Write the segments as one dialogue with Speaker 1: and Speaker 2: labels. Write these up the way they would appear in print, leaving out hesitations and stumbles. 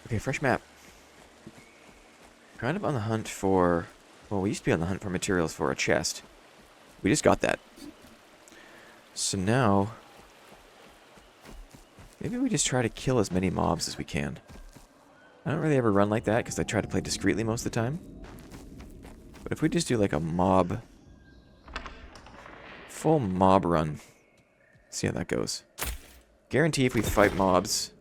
Speaker 1: Okay, fresh map. Kind of on the hunt for... Well, we used to be on the hunt for materials for a chest. We just got that. So now... Maybe we just try to kill as many mobs as we can. I don't really ever run like that because I try to play discreetly most of the time. But if we just do like a mob... Full mob run. See how that goes. Guarantee if we fight mobs,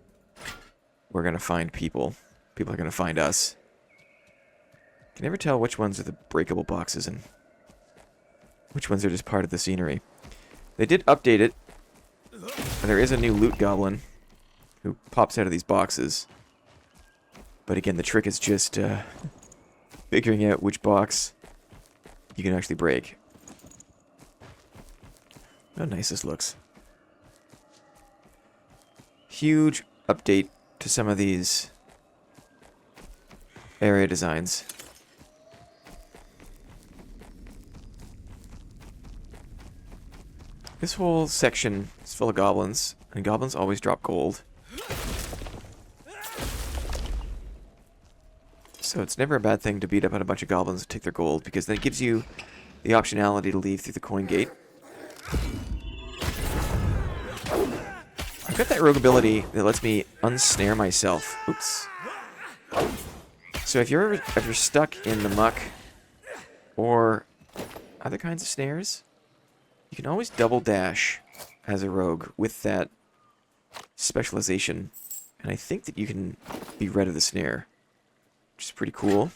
Speaker 1: we're going to find people. People are going to find us. Can never tell which ones are the breakable boxes and which ones are just part of the scenery. They did update it. And there is a new loot goblin who pops out of these boxes. But again, the trick is just figuring out which box you can actually break. How nice this looks. Huge update to some of these area designs. This whole section is full of goblins, and goblins always drop gold. So it's never a bad thing to beat up on a bunch of goblins and take their gold, because then it gives you the optionality to leave through the coin gate. I've got that rogue ability that lets me unsnare myself. Oops. So if you're stuck in the muck or other kinds of snares, you can always double dash as a rogue with that specialization. And I think that you can be rid of the snare, which is pretty cool.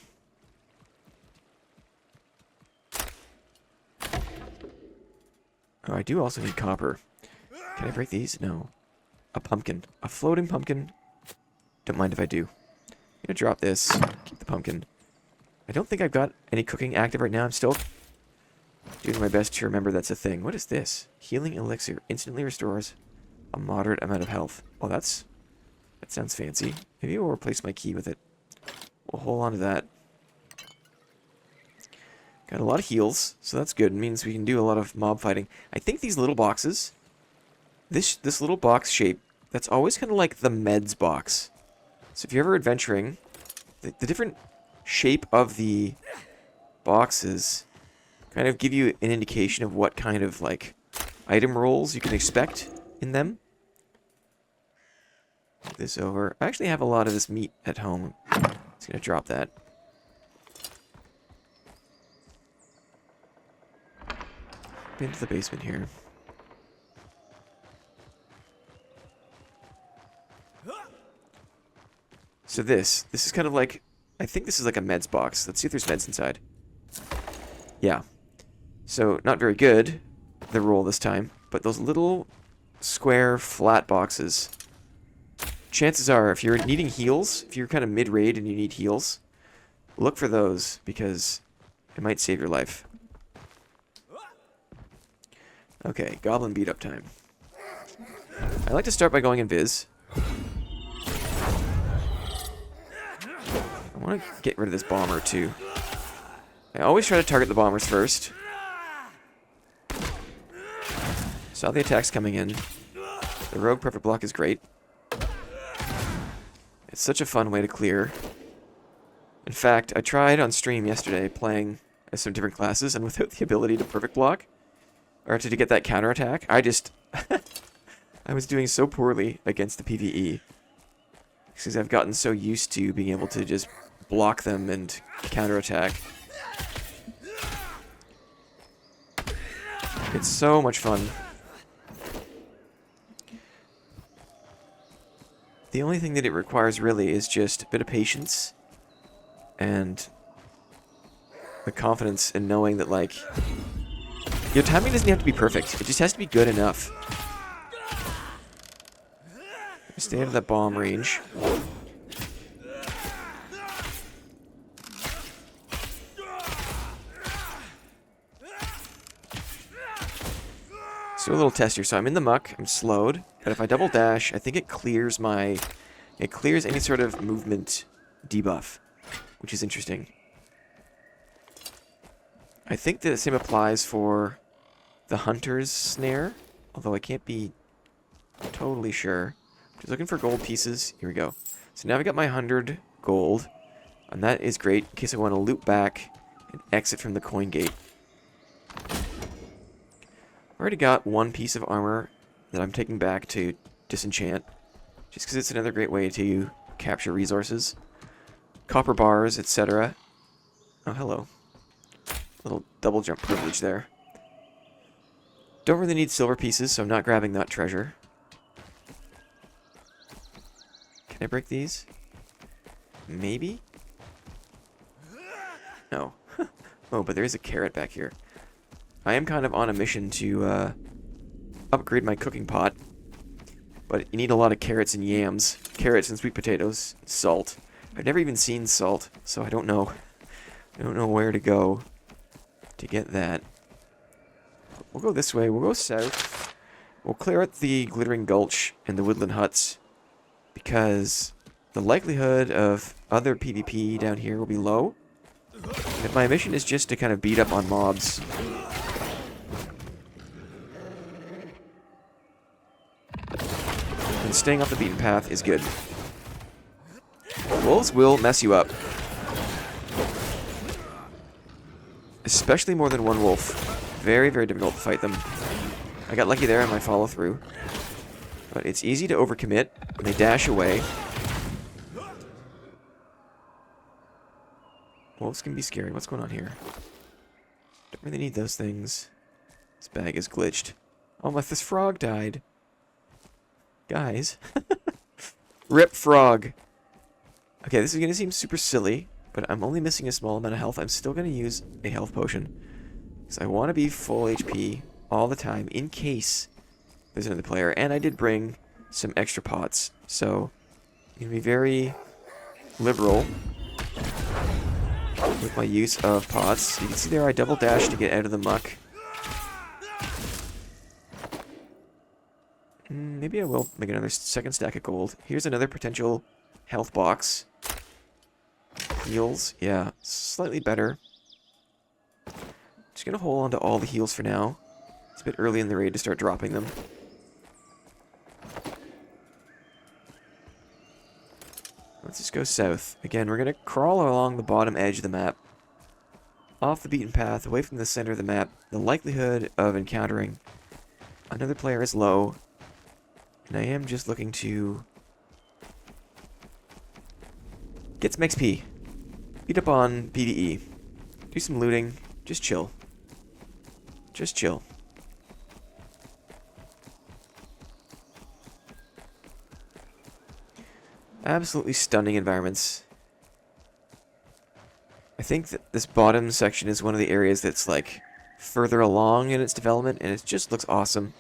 Speaker 1: Oh, I do also need copper. Can I break these? No. A pumpkin. A floating pumpkin. Don't mind if I do. I'm gonna drop this. Keep the pumpkin. I don't think I've got any cooking active right now. I'm still doing my best to remember that's a thing. What is this? Healing elixir. Instantly restores a moderate amount of health. Oh, that sounds fancy. Maybe we'll replace my key with it. We'll hold on to that. Got a lot of heals, so that's good. It means we can do a lot of mob fighting. I think these little boxes, this little box shape, that's always kind of like the meds box. So if you're ever adventuring, the different shape of the boxes kind of give you an indication of what kind of like item rolls you can expect in them. Move this over. I actually have a lot of this meat at home. Just gonna drop that. Into the basement here. So this is kind of like, I think this is like a meds box. Let's see if there's meds inside. Yeah. So, not very good, the roll this time, but those little square flat boxes, chances are, if you're needing heals, if you're kind of mid-raid and you need heals, look for those, because it might save your life. Okay, goblin beat-up time. I like to start by going invis. I want to get rid of this bomber, too. I always try to target the bombers first. Saw the attacks coming in. The rogue perfect block is great. It's such a fun way to clear. In fact, I tried on stream yesterday playing as some different classes, and without the ability to perfect block, or to get that counterattack, I just... I was doing so poorly against the PvE. Because I've gotten so used to being able to just block them and counterattack. It's so much fun. The only thing that it requires really is just a bit of patience and the confidence in knowing that, like, your timing doesn't have to be perfect. It just has to be good enough. Stay out of that bomb range. Let's do a little test here. So I'm in the muck. I'm slowed. But if I double dash, I think it clears my... It clears any sort of movement debuff, which is interesting. I think the same applies for the hunter's snare, although I can't be totally sure. Just looking for gold pieces. Here we go. So now I got my 100 gold, and that is great in case I want to loop back and exit from the coin gate. I already got one piece of armor that I'm taking back to disenchant, just because it's another great way to capture resources. Copper bars, etc. Oh, hello. Little double jump privilege there. Don't really need silver pieces, so I'm not grabbing that treasure. Can I break these? Maybe? No. Oh, but there is a carrot back here. I am kind of on a mission to upgrade my cooking pot. But you need a lot of carrots and yams. Carrots and sweet potatoes. Salt. I've never even seen salt, so I don't know. I don't know where to go to get that. We'll go this way. We'll go south. We'll clear out the Glittering Gulch and the woodland huts, because the likelihood of other PvP down here will be low. If my mission is just to kind of beat up on mobs. And staying off the beaten path is good. Wolves will mess you up. Especially more than one wolf. Very, very difficult to fight them. I got lucky there on my follow through. But it's easy to overcommit when they dash away. Wolves can be scary. What's going on here? Don't really need those things. This bag is glitched. Oh, this frog died. Guys. Rip frog. Okay, this is going to seem super silly, but I'm only missing a small amount of health. I'm still going to use a health potion, because I want to be full HP all the time in case there's another player. And I did bring some extra pots, so I'm going to be very liberal with my use of pots. You can see there I double dash to get out of the muck. Maybe I will make another second stack of gold. Here's another potential health box. Heals, yeah, slightly better. Just gonna hold on to all the heals for now. It's a bit early in the raid to start dropping them. Let's just go south. Again, we're gonna crawl along the bottom edge of the map. Off the beaten path, away from the center of the map. The likelihood of encountering another player is low. And I am just looking to get some XP. Beat up on PvE. Do some looting. Just chill. Just chill. Absolutely stunning environments. I think that this bottom section is one of the areas that's like further along in its development, and it just looks awesome.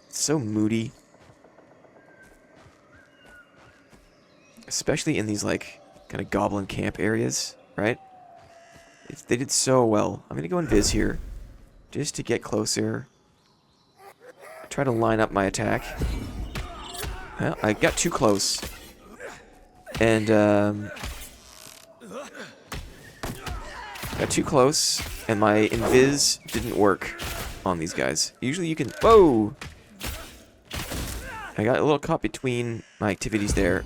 Speaker 1: It's so moody. Especially in these like kind of goblin camp areas, right? They did so well. I'm gonna go invis here just to get closer. Try to line up my attack. Well, I got too close. And got too close, and my invis didn't work on these guys. Usually you can... Whoa! I got a little caught between my activities there.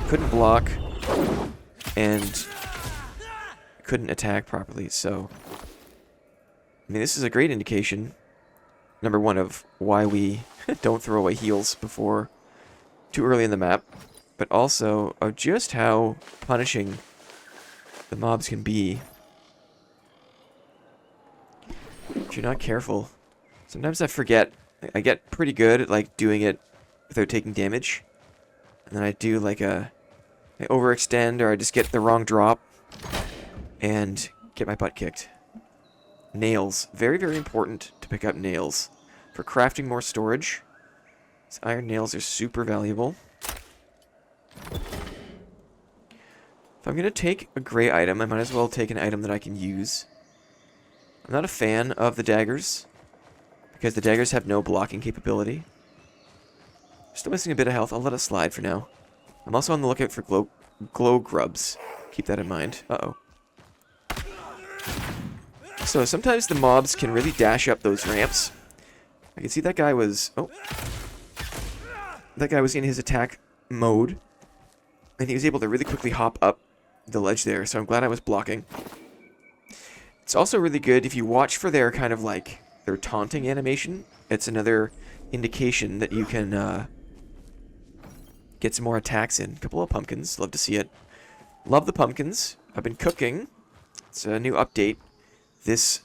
Speaker 1: Couldn't block, and couldn't attack properly, so... I mean, this is a great indication, number one, of why we don't throw away heals before too early in the map, but also of just how punishing the mobs can be if you're not careful. Sometimes I forget. I get pretty good at like doing it without taking damage, and then I do like I overextend, or I just get the wrong drop and get my butt kicked. Nails. Very, very important to pick up nails for crafting more storage. These iron nails are super valuable. If I'm going to take a gray item, I might as well take an item that I can use. I'm not a fan of the daggers, because the daggers have no blocking capability. Still missing a bit of health. I'll let it slide for now. I'm also on the lookout for glow grubs. Keep that in mind. Uh-oh. So sometimes the mobs can really dash up those ramps. I can see that guy was... Oh. That guy was in his attack mode. And he was able to really quickly hop up the ledge there, so I'm glad I was blocking. It's also really good if you watch for their kind of like their taunting animation. It's another indication that you can get some more attacks in. A couple of pumpkins. Love to see it. Love the pumpkins. I've been cooking. It's a new update. This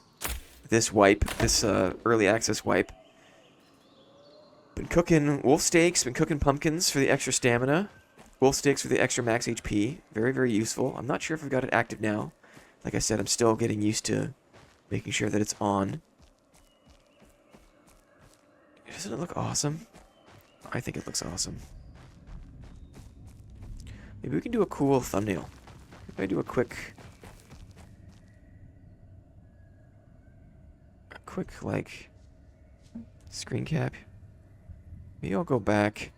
Speaker 1: wipe, this early access wipe. Been cooking wolf steaks, been cooking pumpkins for the extra stamina. Wolf steaks for the extra max HP. Very, very useful. I'm not sure if I've got it active now. Like I said, I'm still getting used to making sure that it's on. Doesn't it look awesome? I think it looks awesome. Maybe we can do a cool thumbnail. If I do a quick, like, screen cap. Maybe I'll go back.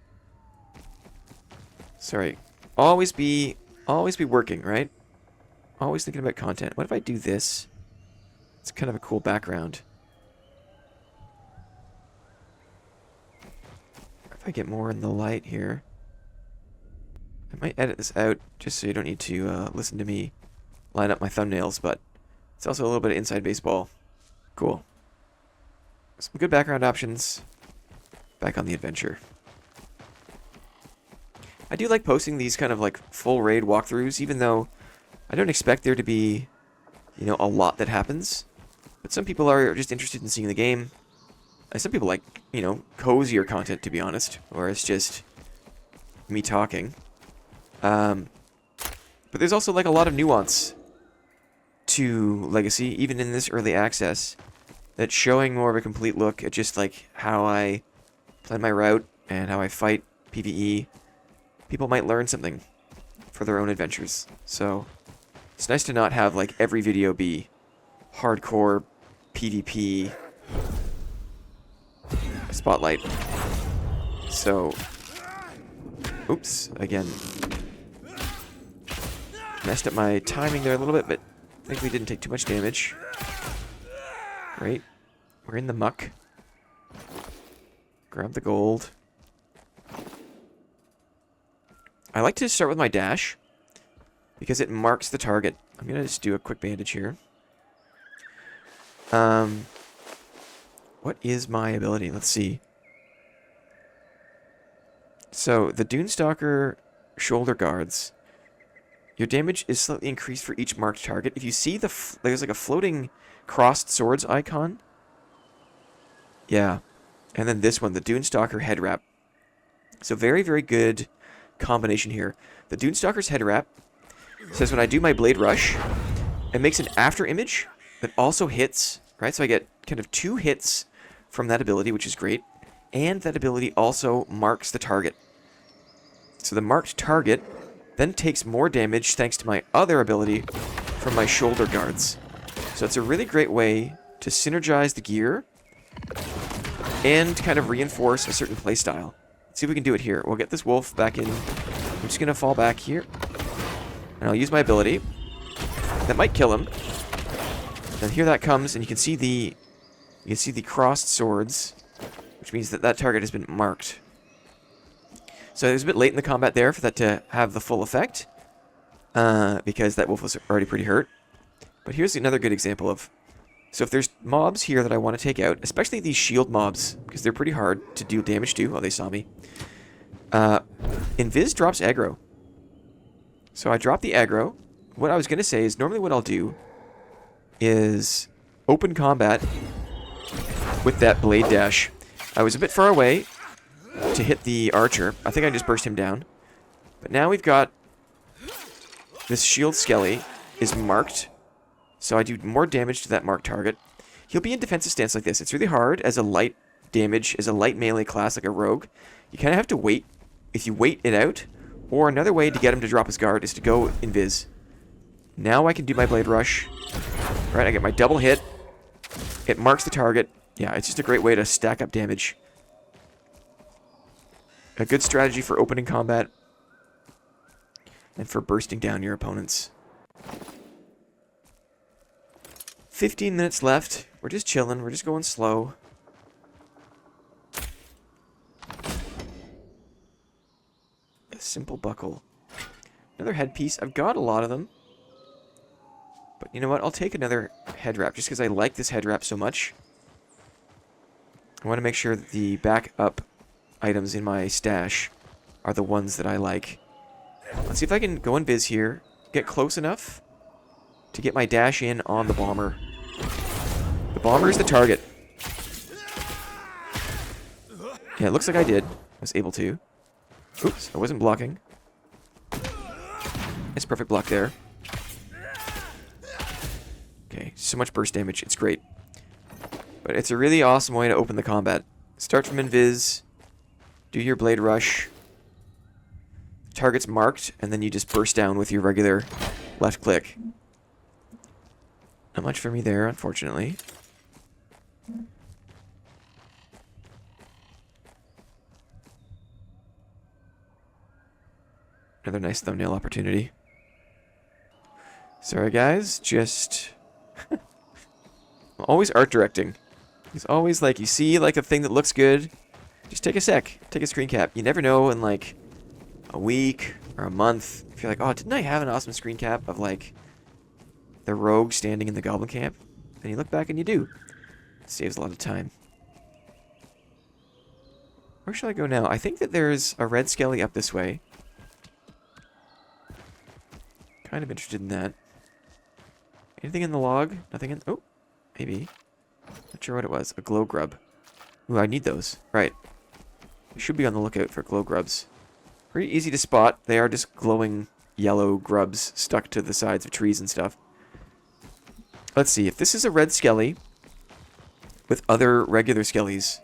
Speaker 1: Sorry. Always be working, right? Always thinking about content. What if I do this? It's kind of a cool background. If I get more in the light here. I might edit this out just so you don't need to listen to me line up my thumbnails, but it's also a little bit of inside baseball. Cool. Some good background options. Back on the adventure. I do like posting these kind of like full raid walkthroughs, even though I don't expect there to be, you know, a lot that happens. But some people are just interested in seeing the game. Some people like, you know, cozier content, to be honest, where it's just me talking. But there's also like a lot of nuance to Legacy, even in this early access, that's showing more of a complete look at just like how I plan my route and how I fight PvE. People might learn something for their own adventures. So it's nice to not have like every video be hardcore PvP spotlight. So, oops, again. Messed up my timing there a little bit, but thankfully didn't take too much damage. Great. We're in the muck. Grab the gold. I like to start with my dash because it marks the target. I'm going to just do a quick bandage here. What is my ability? Let's see. So, the Dunestalker shoulder guards. Your damage is slightly increased for each marked target. If you see there's like a floating crossed swords icon. Yeah. And then this one, the Dunestalker head wrap. So very, very good combination here. The Dunestalker's head wrap says when I do my blade rush, it makes an after image that also hits, right? So I get kind of 2 hits from that ability, which is great. And that ability also marks the target. So the marked target then takes more damage thanks to my other ability from my shoulder guards. So it's a really great way to synergize the gear and kind of reinforce a certain playstyle. Let's see if we can do it here. We'll get this wolf back in. I'm just going to fall back here. And I'll use my ability. That might kill him. And here that comes, and you can see the crossed swords, which means that that target has been marked. So it was a bit late in the combat there for that to have the full effect, because that wolf was already pretty hurt. But here's another good example of... So if there's mobs here that I want to take out, especially these shield mobs, because they're pretty hard to do damage to. Oh, they saw me. Invis drops aggro. So I drop the aggro. What I was going to say is normally what I'll do is open combat with that blade dash. I was a bit far away to hit the archer. I think I just burst him down. But now we've got this shield skelly is marked. So I do more damage to that marked target. He'll be in defensive stance like this. It's really hard as a light damage, as a light melee class like a rogue. You kind of have to wait. If you wait it out, or another way to get him to drop his guard is to go invis. Now I can do my blade rush. Right, I get my double hit. It marks the target. Yeah, it's just a great way to stack up damage. A good strategy for opening combat and for bursting down your opponents. 15 minutes left. We're just chilling. We're just going slow. A simple buckle. Another headpiece. I've got a lot of them. But you know what? I'll take another head wrap just because I like this head wrap so much. I want to make sure that the backup items in my stash are the ones that I like. Let's see if I can go in Viz here. Get close enough to get my dash in on the bomber. The bomber is the target. Yeah, it looks like I did. I was able to. Oops, I wasn't blocking. Nice perfect block there. Okay, so much burst damage. It's great. But it's a really awesome way to open the combat. Start from invis. Do your blade rush. Target's marked, and then you just burst down with your regular left click. Not much for me there, unfortunately. Another nice thumbnail opportunity. Sorry guys, just... I'm always art directing. It's always like, you see like a thing that looks good, just take a sec, take a screen cap. You never know in like a week or a month, if you're like, oh, didn't I have an awesome screen cap of like the rogue standing in the goblin camp? And you look back and you do. It saves a lot of time. Where should I go now? I think that there's a red skelly up this way. Kind of interested in that. Anything in the log? Nothing in... Oh, maybe. Not sure what it was. A glow grub. Ooh, I need those. Right. We should be on the lookout for glow grubs. Pretty easy to spot. They are just glowing yellow grubs stuck to the sides of trees and stuff. Let's see. If this is a red skelly with other regular skellies,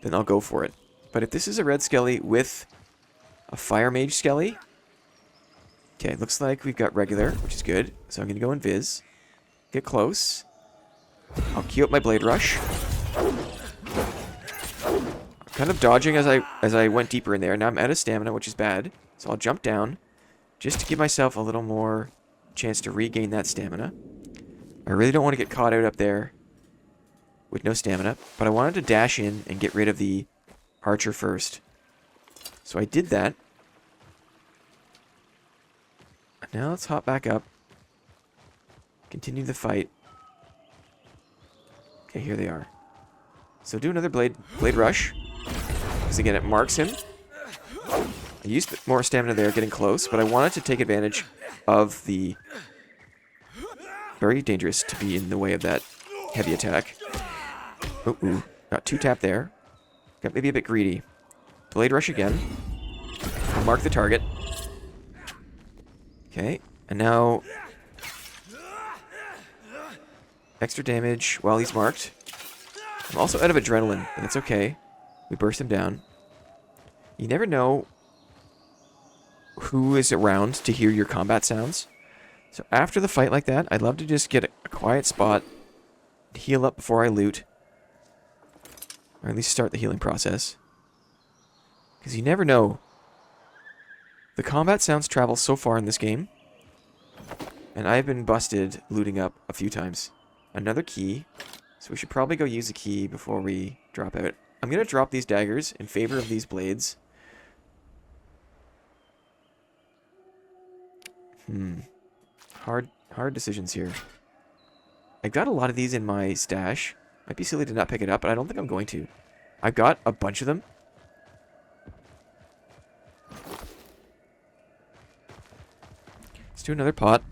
Speaker 1: then I'll go for it. But if this is a red skelly with a fire mage skelly... Okay, looks like we've got regular, which is good. So I'm going to go in Viz. Get close. I'll queue up my blade rush. I'm kind of dodging as I went deeper in there. Now I'm out of stamina, which is bad. So I'll jump down just to give myself a little more chance to regain that stamina. I really don't want to get caught out up there with no stamina, but I wanted to dash in and get rid of the archer first. So I did that. Now let's hop back up. Continue the fight. Okay, here they are. So do another blade rush. Because again, it marks him. I used more stamina there getting close, but I wanted to take advantage of the... Very dangerous to be in the way of that heavy attack. Oh, ooh. Got 2 tap there. Got maybe a bit greedy. Blade rush again. I'll mark the target. Okay, and now... Extra damage while he's marked. I'm also out of adrenaline, but that's okay. We burst him down. You never know who is around to hear your combat sounds. So after the fight like that, I'd love to just get a quiet spot, heal up before I loot. Or at least start the healing process. Because you never know. The combat sounds travel so far in this game. And I've been busted looting up a few times. Another key. So we should probably go use a key before we drop out. I'm going to drop these daggers in favor of these blades. Hard decisions here. I got a lot of these in my stash. Might be silly to not pick it up, but I don't think I'm going to. I've got a bunch of them. Let's do another pot.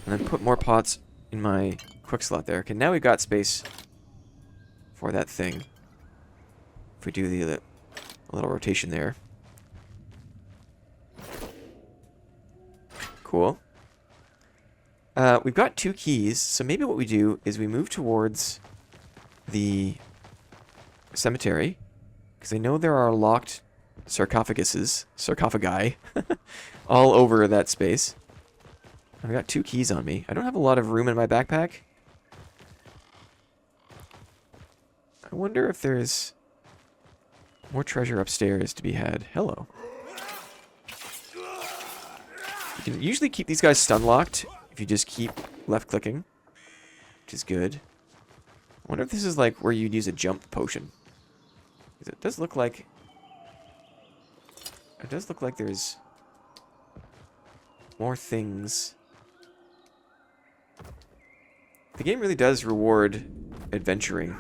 Speaker 1: And then put more pots in my quick slot there. Okay, now we've got space for that thing. If we do the little rotation there. Cool. We've got 2 keys, so maybe what we do is we move towards the cemetery, because I know there are locked sarcophagi, all over that space. I've got 2 keys on me. I don't have a lot of room in my backpack. I wonder if there's more treasure upstairs to be had. Hello. You can usually keep these guys stun locked if you just keep left clicking, which is good. I wonder if this is like where you'd use a jump potion. It does look like there's more things. The game really does reward adventuring,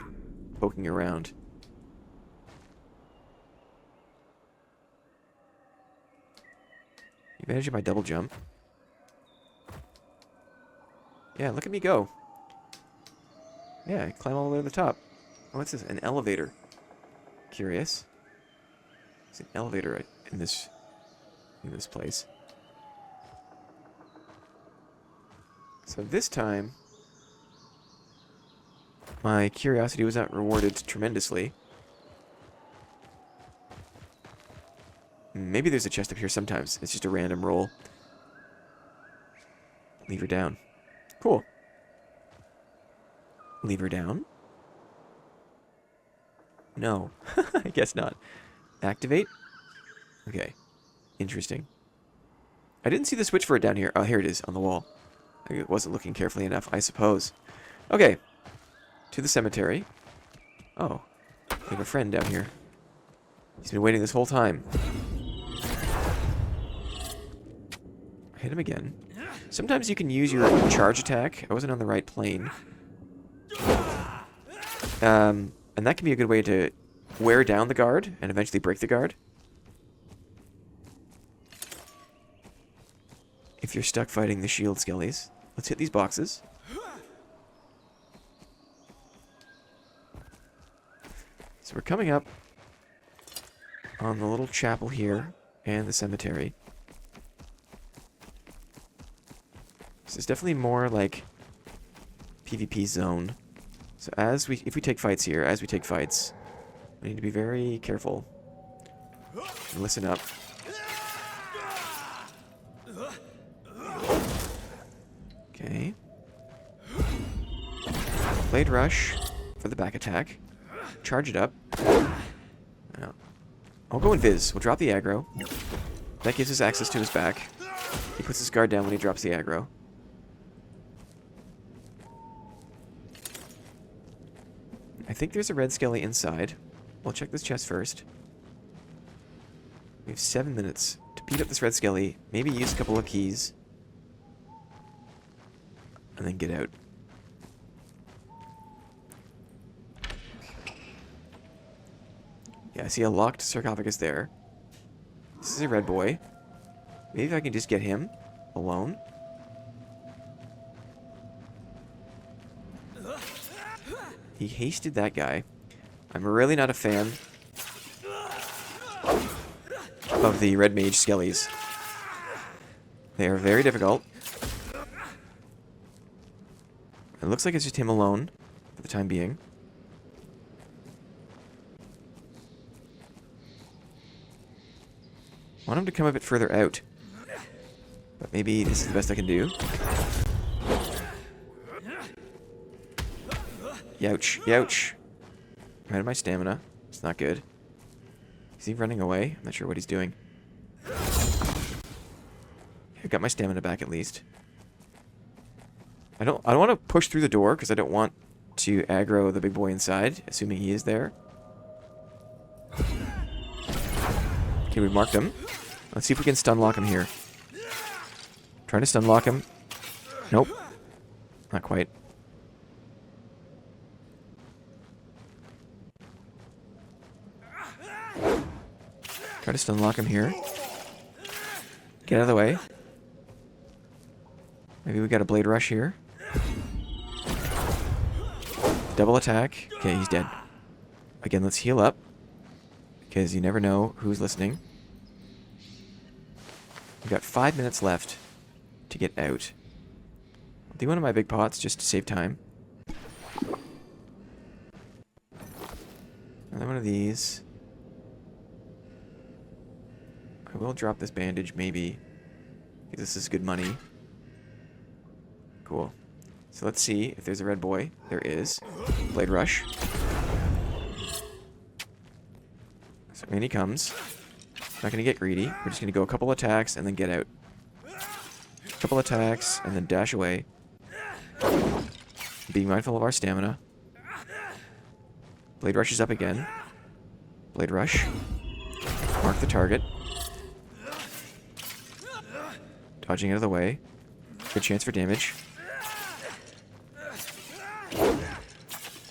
Speaker 1: poking around. You managed my double jump. Yeah, look at me go. Yeah, I climb all the way to the top. Oh, what's this? An elevator. Curious. There's an elevator in this place. So this time, my curiosity was not rewarded tremendously. Maybe there's a chest up here sometimes. It's just a random roll. Lever down. Cool. Lever down? No. I guess not. Activate? Okay. Interesting. I didn't see the switch for it down here. Oh, here it is on the wall. I wasn't looking carefully enough, I suppose. Okay. To the cemetery. Oh. We have a friend down here. He's been waiting this whole time. Hit him again. Sometimes you can use your charge attack. I wasn't on the right plane. And that can be a good way to wear down the guard and eventually break the guard. If you're stuck fighting the shield skellies. Let's hit these boxes. So we're coming up on the little chapel here and the cemetery. This is definitely more like PvP zone. So if we take fights here, we need to be very careful. And listen up. Okay. Blade rush for the back attack. Charge it up. No. I'll go invis. We'll drop the aggro. That gives us access to his back. He puts his guard down when he drops the aggro. I think there's a red skelly inside. We'll check this chest first. We have 7 minutes to beat up this red skelly. Maybe use a couple of keys. And then get out. Yeah, I see a locked sarcophagus there. This is a red boy. Maybe if I can just get him alone. He hasted that guy. I'm really not a fan of the red mage skellies. They are very difficult. It looks like it's just him alone for the time being. I want him to come a bit further out. But maybe this is the best I can do. Youch, youch. I'm out of my stamina. It's not good. Is he running away? I'm not sure what he's doing. I got my stamina back at least. I don't want to push through the door because I don't want to aggro the big boy inside, assuming he is there. Okay, we marked him. Let's see if we can stun lock him here. Trying to stun lock him. Nope. Not quite. Try to stun lock him here. Get out of the way. Maybe we got a blade rush here. Double attack. Okay, he's dead. Again, let's heal up. Because you never know who's listening. We've got 5 minutes left to get out. I'll do one of my big pots just to save time. Another one of these. I will drop this bandage, maybe. Because this is good money. Cool. So let's see if there's a red boy. There is. Blade rush. So in he comes. Not going to get greedy. We're just going to go a couple attacks and then get out. A couple attacks and then dash away. Being mindful of our stamina. Blade rush is up again. Blade rush. Mark the target. Dodging out of the way. Good chance for damage.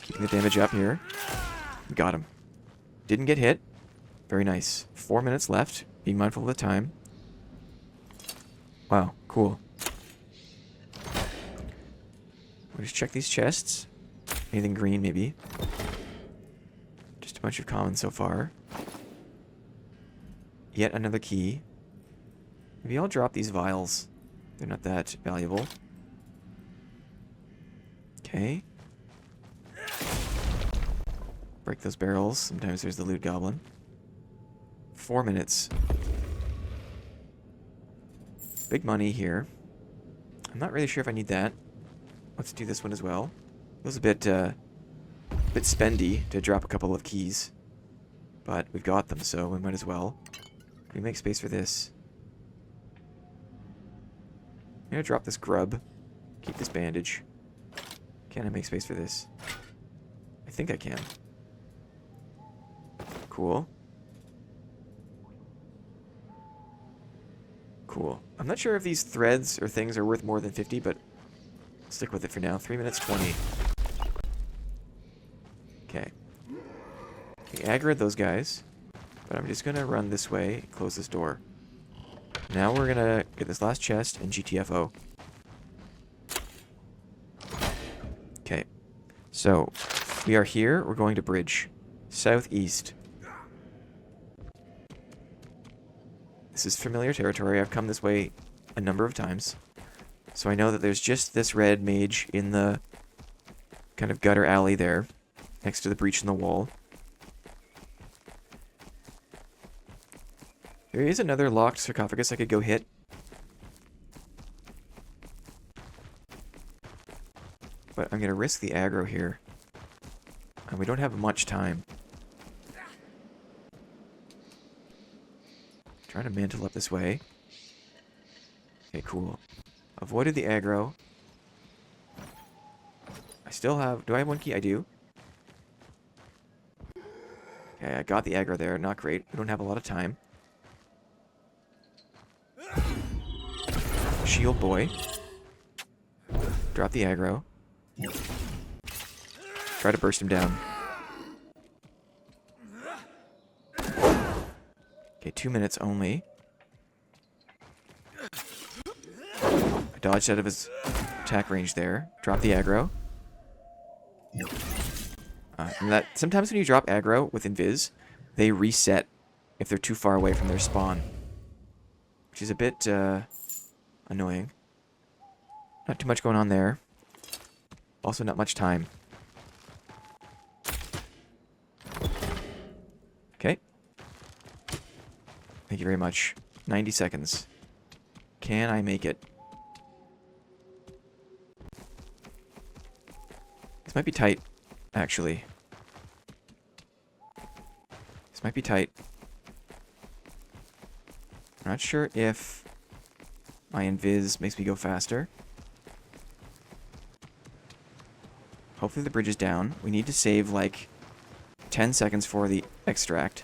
Speaker 1: Keeping the damage up here. Got him. Didn't get hit. Very nice. 4 minutes left. Being mindful of the time. Wow, cool. We'll just check these chests. Anything green, maybe. Just a bunch of common so far. Yet another key. Maybe I'll drop these vials. They're not that valuable. Okay. Break those barrels. Sometimes there's the loot goblin. 4 minutes. Big money here. I'm not really sure if I need that. Let's do this one as well. It was a bit spendy to drop a couple of keys. But we've got them, so we might as well. Can we make space for this? I'm gonna drop this grub. Keep this bandage. Can I make space for this? I think I can. Cool. Cool. I'm not sure if these threads or things are worth more than 50, but I'll stick with it for now. 3 minutes 20. Okay. We aggroed those guys, but I'm just gonna run this way and close this door. Now we're gonna get this last chest and GTFO. Okay. So, we are here. We're going to bridge. Southeast. This is familiar territory. I've come this way a number of times. So I know that there's just this red mage in the kind of gutter alley there, next to the breach in the wall. There is another locked sarcophagus I could go hit. But I'm going to risk the aggro here. And we don't have much time. Trying to mantle up this way. Okay, cool. Avoided the aggro. I still have... Do I have one key? I do. Okay, I got the aggro there. Not great. We don't have a lot of time. Shield boy. Drop the aggro. Try to burst him down. Okay, 2 minutes only. I dodged out of his attack range there. Drop the aggro. And that sometimes when you drop aggro with invis, they reset if they're too far away from their spawn, which is a bit annoying. Not too much going on there. Also, not much time. Okay. Thank you very much. 90 seconds. Can I make it? This might be tight, actually. This might be tight. I'm not sure if my invis makes me go faster. Hopefully the bridge is down. We need to save like 10 seconds for the extract.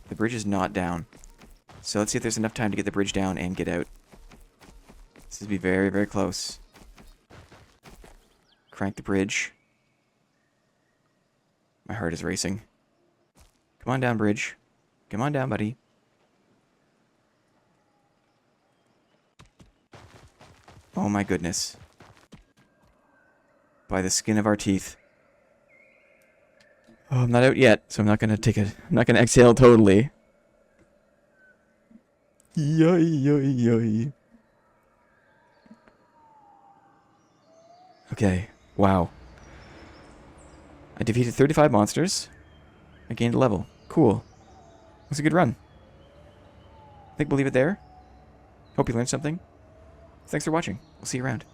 Speaker 1: The bridge is not down. So let's see if there's enough time to get the bridge down and get out. This would be very, very close. Crank the bridge. My heart is racing. Come on down, bridge. Come on down, buddy. Oh my goodness. By the skin of our teeth. Oh, I'm not out yet, so I'm not gonna take it. I'm not gonna exhale totally. Yoy, yoy, yoy. Okay, wow. I defeated 35 monsters. I gained a level. Cool. It was a good run. I think we'll leave it there. Hope you learned something. Thanks for watching. We'll see you around.